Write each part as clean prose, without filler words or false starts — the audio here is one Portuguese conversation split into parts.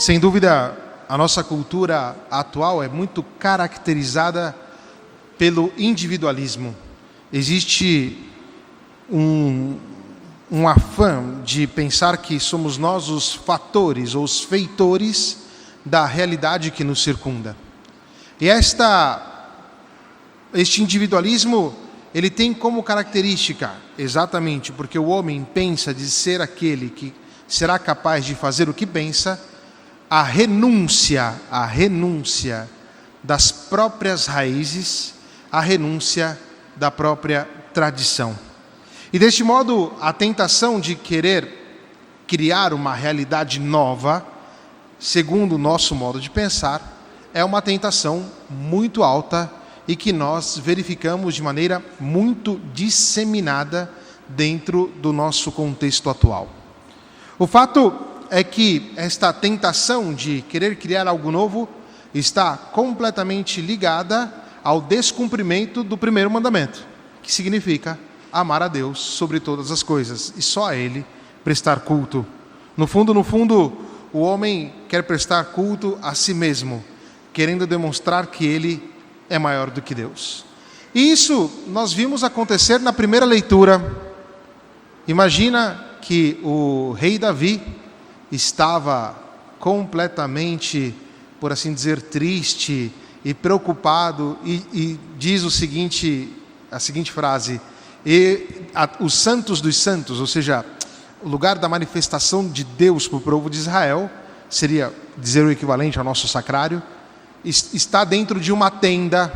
Sem dúvida, a nossa cultura atual é muito caracterizada pelo individualismo. Existe um afã de pensar que somos nós os fatores ou os feitores da realidade que nos circunda. E este individualismo, ele tem como característica, exatamente porque o homem pensa de ser aquele que será capaz de fazer o que pensa, a renúncia das próprias raízes, a renúncia da própria tradição. E deste modo, a tentação de querer criar uma realidade nova, segundo o nosso modo de pensar, é uma tentação muito alta e que nós verificamos de maneira muito disseminada dentro do nosso contexto atual. O fato é que esta tentação de querer criar algo novo está completamente ligada ao descumprimento do primeiro mandamento, que significa amar a Deus sobre todas as coisas e só a Ele prestar culto. No fundo, o homem quer prestar culto a si mesmo, querendo demonstrar que ele é maior do que Deus. E isso nós vimos acontecer na primeira leitura. Imagina que o rei Davi estava completamente, por assim dizer, triste e preocupado e diz a seguinte frase: os santos dos santos, ou seja, o lugar da manifestação de Deus para o povo de Israel, seria dizer o equivalente ao nosso sacrário, está dentro de uma tenda,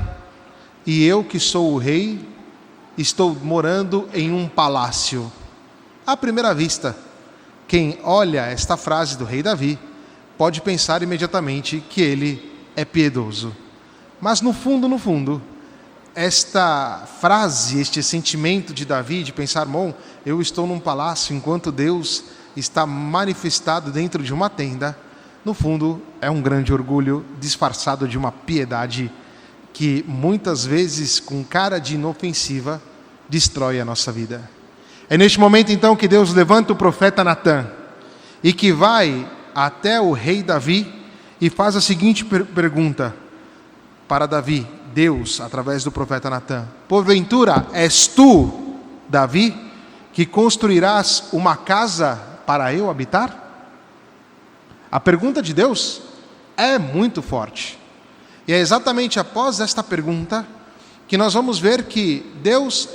e eu, que sou o rei, estou morando em um palácio. À primeira vista, quem olha esta frase do rei Davi pode pensar imediatamente que ele é piedoso. Mas no fundo, esta frase, este sentimento de Davi de pensar, bom, eu estou num palácio enquanto Deus está manifestado dentro de uma tenda, no fundo é um grande orgulho disfarçado de uma piedade que muitas vezes, com cara de inofensiva, destrói a nossa vida. É neste momento então que Deus levanta o profeta Natã e que vai até o rei Davi e faz a seguinte pergunta para Davi. Deus, através do profeta Natã: porventura és tu, Davi, que construirás uma casa para eu habitar? A pergunta de Deus é muito forte. E é exatamente após esta pergunta que nós vamos ver que Deus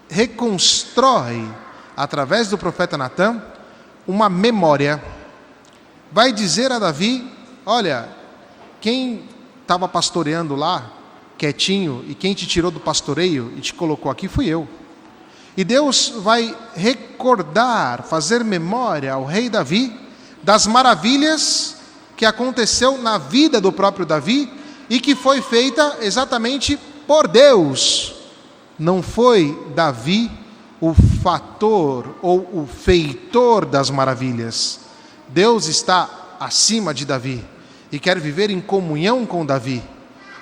reconstrói, através do profeta Natã, uma memória. Vai dizer a Davi: olha, quem estava pastoreando lá, quietinho, e quem te tirou do pastoreio e te colocou aqui fui eu. E Deus vai recordar, fazer memória ao rei Davi das maravilhas que aconteceu na vida do próprio Davi e que foi feita exatamente por Deus. Não foi Davi o fator ou o feitor das maravilhas. Deus está acima de Davi e quer viver em comunhão com Davi.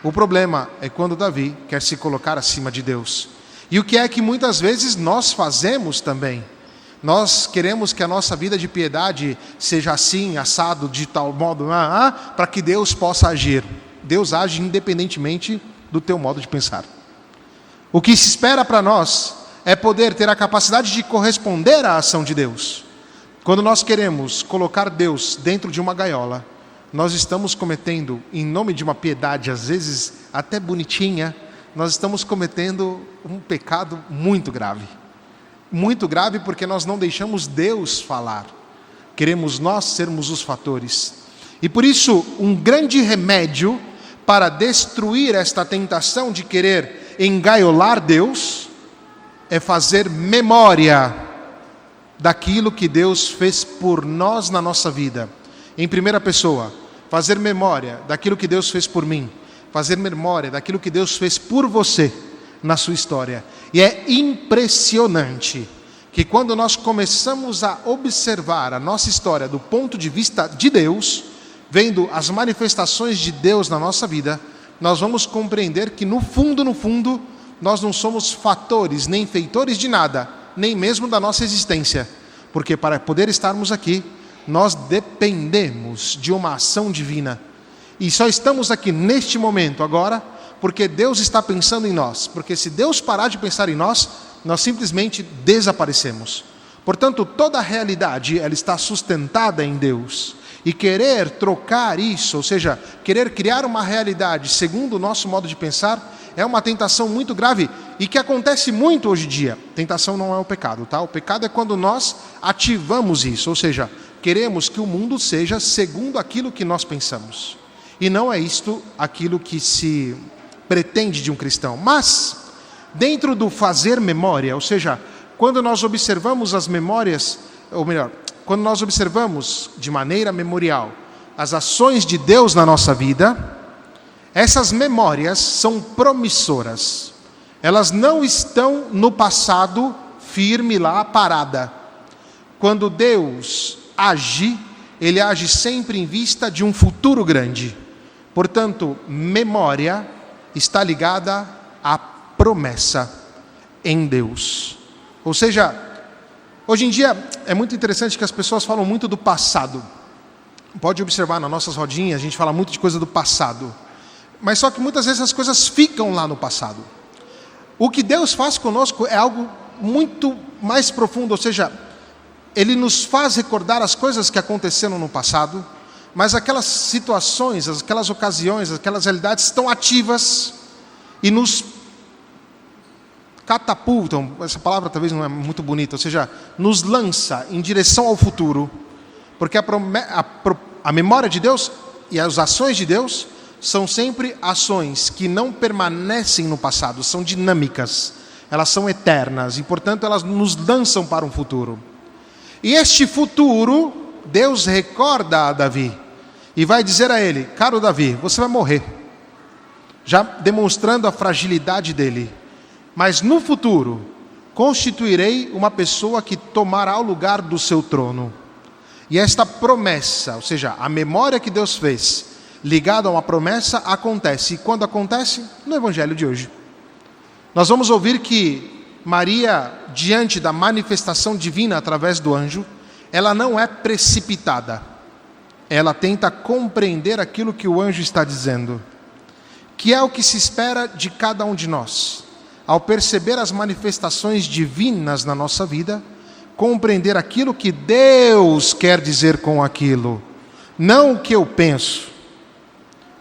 O problema é quando Davi quer se colocar acima de Deus. E o que é que muitas vezes nós fazemos também? Nós queremos que a nossa vida de piedade seja assim, assado, de tal modo, para que Deus possa agir. Deus age independentemente do teu modo de pensar. O que se espera para nós é poder ter a capacidade de corresponder à ação de Deus. Quando nós queremos colocar Deus dentro de uma gaiola, nós estamos cometendo, em nome de uma piedade, às vezes até bonitinha, nós estamos cometendo um pecado muito grave. Muito grave porque nós não deixamos Deus falar. Queremos nós sermos os fatores. E por isso, um grande remédio para destruir esta tentação de querer engaiolar Deus é fazer memória daquilo que Deus fez por nós na nossa vida. Em primeira pessoa, fazer memória daquilo que Deus fez por mim. Fazer memória daquilo que Deus fez por você na sua história. E é impressionante que quando nós começamos a observar a nossa história do ponto de vista de Deus, vendo as manifestações de Deus na nossa vida, nós vamos compreender que no fundo, nós não somos fatores nem feitores de nada, nem mesmo da nossa existência. Porque para poder estarmos aqui, nós dependemos de uma ação divina. E só estamos aqui neste momento agora porque Deus está pensando em nós. Porque se Deus parar de pensar em nós, nós simplesmente desaparecemos. Portanto, toda a realidade ela está sustentada em Deus. E querer trocar isso, ou seja, querer criar uma realidade segundo o nosso modo de pensar, é uma tentação muito grave e que acontece muito hoje em dia. Tentação não é o pecado, tá? O pecado é quando nós ativamos isso, ou seja, queremos que o mundo seja segundo aquilo que nós pensamos. E não é isto aquilo que se pretende de um cristão. Mas, dentro do fazer memória, ou seja, quando nós observamos as memórias, ou melhor, quando nós observamos de maneira memorial as ações de Deus na nossa vida, essas memórias são promissoras. Elas não estão no passado firme lá, parada. Quando Deus age, Ele age sempre em vista de um futuro grande. Portanto, memória está ligada à promessa em Deus. Ou seja, hoje em dia é muito interessante que as pessoas falam muito do passado. Pode observar nas nossas rodinhas, a gente fala muito de coisa do passado. Mas só que muitas vezes as coisas ficam lá no passado. O que Deus faz conosco é algo muito mais profundo, ou seja, Ele nos faz recordar as coisas que aconteceram no passado, mas aquelas situações, aquelas ocasiões, aquelas realidades estão ativas e nos catapultam, essa palavra talvez não é muito bonita, ou seja, nos lança em direção ao futuro, porque a memória de Deus e as ações de Deus são sempre ações que não permanecem no passado, são dinâmicas, elas são eternas e, portanto, elas nos lançam para um futuro. E este futuro, Deus recorda a Davi e vai dizer a ele: caro Davi, você vai morrer, já demonstrando a fragilidade dele. Mas no futuro, constituirei uma pessoa que tomará o lugar do seu trono. E esta promessa, ou seja, a memória que Deus fez, ligada a uma promessa, acontece. E quando acontece? No Evangelho de hoje. Nós vamos ouvir que Maria, diante da manifestação divina através do anjo, ela não é precipitada. Ela tenta compreender aquilo que o anjo está dizendo, que é o que se espera de cada um de nós. Ao perceber as manifestações divinas na nossa vida, compreender aquilo que Deus quer dizer com aquilo, não o que eu penso.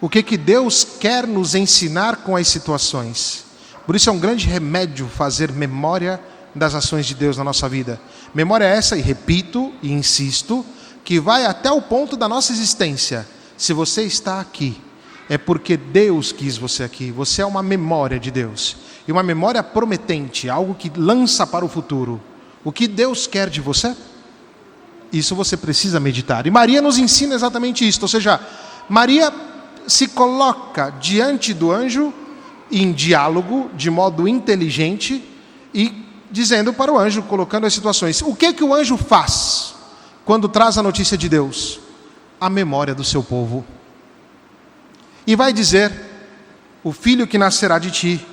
O que Deus quer nos ensinar com as situações. Por isso é um grande remédio fazer memória das ações de Deus na nossa vida. Memória essa, e repito e insisto, que vai até o ponto da nossa existência. Se você está aqui, é porque Deus quis você aqui. Você é uma memória de Deus. E uma memória prometente, algo que lança para o futuro. O que Deus quer de você? Isso você precisa meditar. E Maria nos ensina exatamente isso. Ou seja, Maria se coloca diante do anjo em diálogo, de modo inteligente, e dizendo para o anjo, colocando as situações. O que o anjo faz quando traz a notícia de Deus? A memória do seu povo. E vai dizer: o filho que nascerá de ti,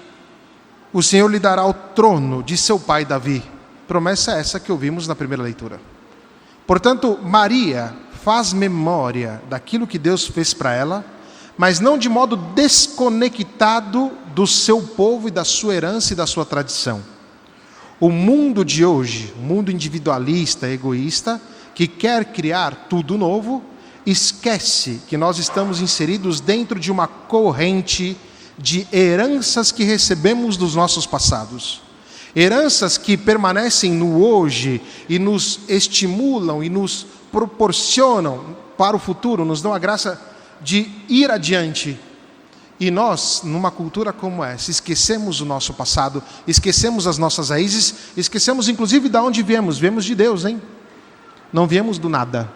o Senhor lhe dará o trono de seu pai Davi. Promessa essa que ouvimos na primeira leitura. Portanto, Maria faz memória daquilo que Deus fez para ela, mas não de modo desconectado do seu povo e da sua herança e da sua tradição. O mundo de hoje, o mundo individualista, egoísta, que quer criar tudo novo, esquece que nós estamos inseridos dentro de uma corrente de heranças que recebemos dos nossos passados. Heranças que permanecem no hoje e nos estimulam e nos proporcionam para o futuro, nos dão a graça de ir adiante. E nós, numa cultura como essa, esquecemos o nosso passado, esquecemos as nossas raízes, esquecemos inclusive de onde viemos. Viemos de Deus, hein? Não viemos do nada.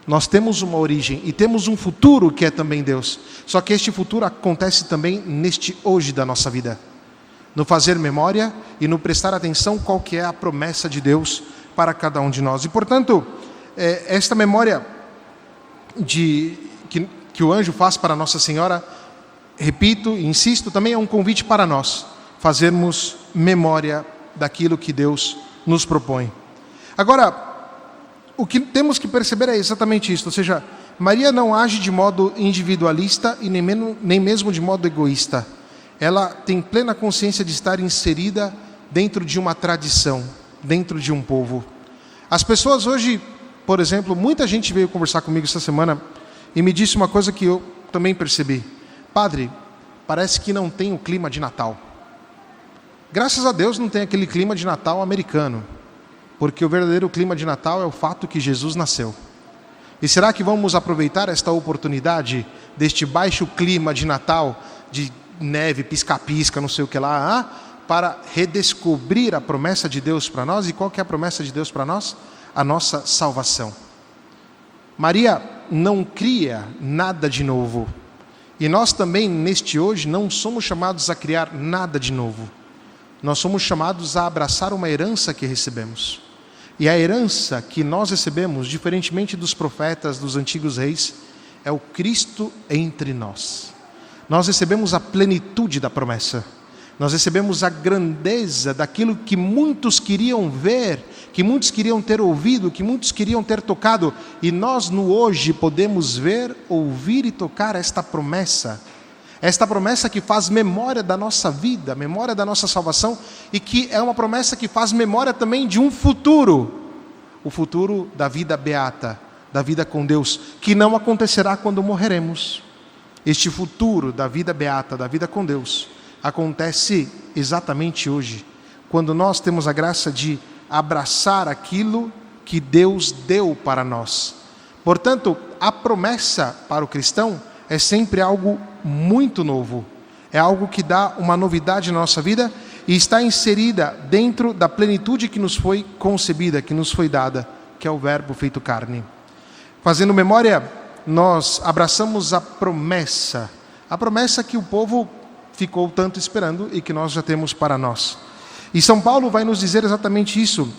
Nós temos uma origem e temos um futuro que é também Deus. Só que este futuro acontece também neste hoje da nossa vida. No fazer memória e no prestar atenção qual que é a promessa de Deus para cada um de nós. E, portanto, esta memória que o anjo faz para Nossa Senhora, repito e insisto, também é um convite para nós fazermos memória daquilo que Deus nos propõe. Agora, o que temos que perceber é exatamente isso, ou seja, Maria não age de modo individualista e nem mesmo de modo egoísta. Ela tem plena consciência de estar inserida dentro de uma tradição, dentro de um povo. As pessoas hoje, por exemplo, muita gente veio conversar comigo essa semana e me disse uma coisa que eu também percebi. Padre, parece que não tem o clima de Natal. Graças a Deus não tem aquele clima de Natal americano, porque o verdadeiro clima de Natal é o fato que Jesus nasceu. E será que vamos aproveitar esta oportunidade deste baixo clima de Natal, de neve, pisca-pisca, não sei o que lá, para redescobrir a promessa de Deus para nós? E qual que é a promessa de Deus para nós? A nossa salvação. Maria não cria nada de novo. E nós também, neste hoje, não somos chamados a criar nada de novo. Nós somos chamados a abraçar uma herança que recebemos. E a herança que nós recebemos, diferentemente dos profetas, dos antigos reis, é o Cristo entre nós. Nós recebemos a plenitude da promessa. Nós recebemos a grandeza daquilo que muitos queriam ver, que muitos queriam ter ouvido, que muitos queriam ter tocado. E nós no hoje podemos ver, ouvir e tocar esta promessa. Esta promessa que faz memória da nossa vida, memória da nossa salvação, e que é uma promessa que faz memória também de um futuro. O futuro da vida beata, da vida com Deus, que não acontecerá quando morreremos. Este futuro da vida beata, da vida com Deus, acontece exatamente hoje, quando nós temos a graça de abraçar aquilo que Deus deu para nós. Portanto, a promessa para o cristão é sempre algo muito novo, é algo que dá uma novidade na nossa vida e está inserida dentro da plenitude que nos foi concebida, que nos foi dada, que é o Verbo feito carne. Fazendo memória, nós abraçamos a promessa que o povo ficou tanto esperando e que nós já temos para nós. E São Paulo vai nos dizer exatamente isso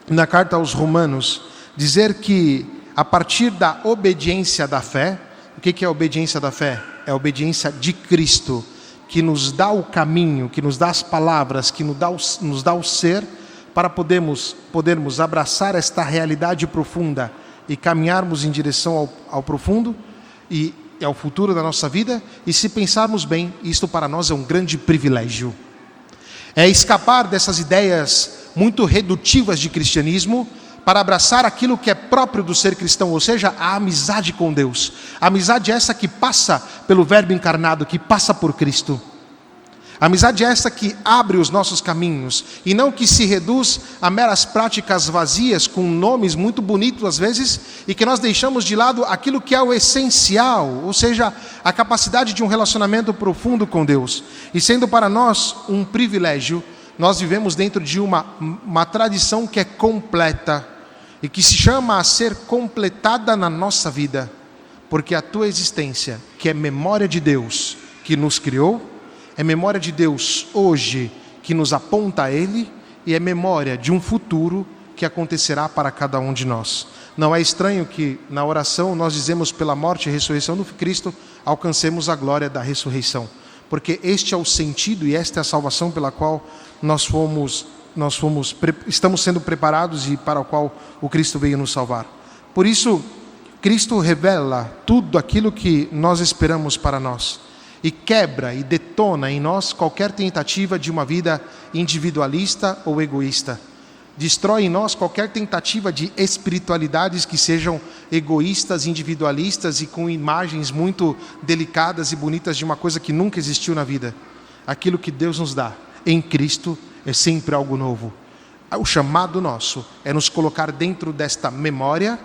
na carta aos Romanos, dizer que a partir da obediência da fé, o que é a obediência da fé? É a obediência de Cristo, que nos dá o caminho, que nos dá as palavras, que nos dá o ser, para podermos abraçar esta realidade profunda e caminharmos em direção ao profundo e ao futuro da nossa vida. E se pensarmos bem, isto para nós é um grande privilégio. É escapar dessas ideias muito redutivas de cristianismo para abraçar aquilo que é próprio do ser cristão, ou seja, a amizade com Deus. A amizade é essa que passa pelo Verbo encarnado, que passa por Cristo. A amizade é essa que abre os nossos caminhos, e não que se reduz a meras práticas vazias, com nomes muito bonitos às vezes, e que nós deixamos de lado aquilo que é o essencial, ou seja, a capacidade de um relacionamento profundo com Deus. E sendo para nós um privilégio, nós vivemos dentro de uma tradição que é completa, e que se chama a ser completada na nossa vida, porque a tua existência, que é memória de Deus que nos criou, é memória de Deus hoje que nos aponta a Ele, e é memória de um futuro que acontecerá para cada um de nós. Não é estranho que na oração nós dizemos pela morte e ressurreição do Cristo, alcancemos a glória da ressurreição, porque este é o sentido e esta é a salvação pela qual estamos sendo preparados e para o qual o Cristo veio nos salvar. Por isso, Cristo revela tudo aquilo que nós esperamos para nós e quebra e detona em nós qualquer tentativa de uma vida individualista ou egoísta. Destrói em nós qualquer tentativa de espiritualidades que sejam egoístas, individualistas e com imagens muito delicadas e bonitas de uma coisa que nunca existiu na vida. Aquilo que Deus nos dá em Cristo é sempre algo novo. O chamado nosso é nos colocar dentro desta memória,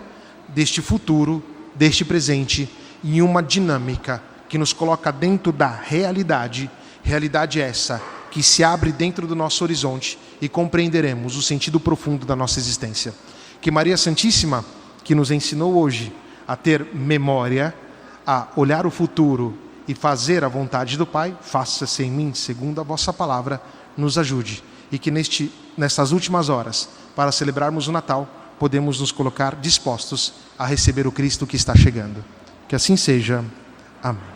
deste futuro, deste presente, em uma dinâmica que nos coloca dentro da realidade essa que se abre dentro do nosso horizonte e compreenderemos o sentido profundo da nossa existência. Que Maria Santíssima, que nos ensinou hoje a ter memória, a olhar o futuro e fazer a vontade do Pai, faça-se em mim segundo a vossa palavra, nos ajude. E que nessas últimas horas, para celebrarmos o Natal, podemos nos colocar dispostos a receber o Cristo que está chegando. Que assim seja. Amém.